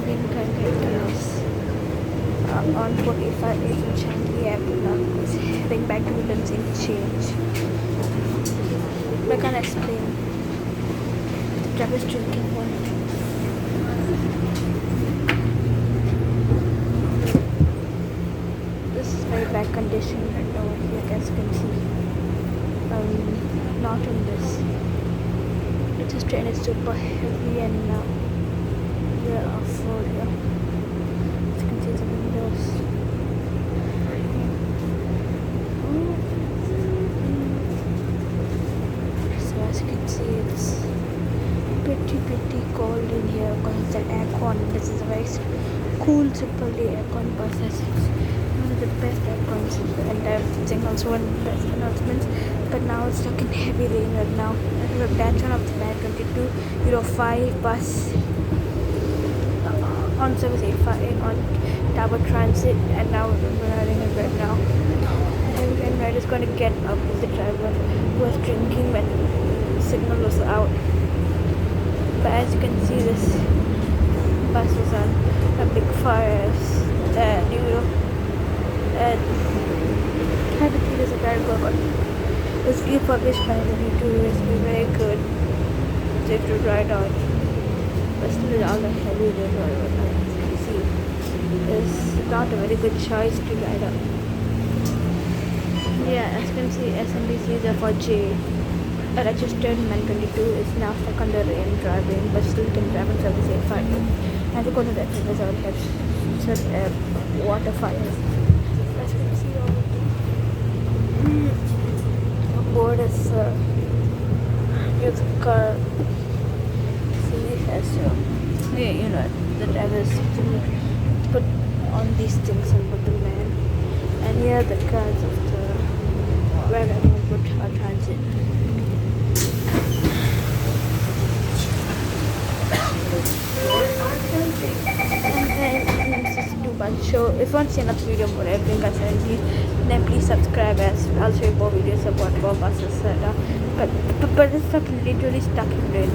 main characters on 45 days in Shanghai Airport is heading back to Woodlands in change. I can't explain. The driver's drinking one. This is very bad condition right now here, as you can see. Not in this. This train is super heavy and now we are off-road here. As you can see the windows. So as you can see it's pretty cold in here because it's an aircon. This is a very cool AAA aircon bus. It's one of the best aircons in the entire thing, also one of the best announcements. But now it's stuck in heavy rain right now. The batch one of the a22 Euro 5 bus on service 85 on Tower Transit, and now we're riding it right now. The heavy rider is going to get up with the driver who was drinking when the signal was out. But as you can see, this bus was on a big fire. I think it is a very good one. This view published by the A22 is very good. Safe to ride on. But still all the heavy rain, as you can see, is not a very good choice to ride on. Yeah, as you can see, SMBC is for J. A registered man 22 is now stuck on the rain driving, but still can drive on service 85. And to go to that service, I would have water fires. As you can see, all the board is used car. See, has the drivers put on these things and put the man. And here are the cars of the where everyone put our transit. And this is too much. So if you want to see another video about everything I said, then please subscribe, as I'll show you more videos about buses, etc. But it's stuck, literally stuck in rain.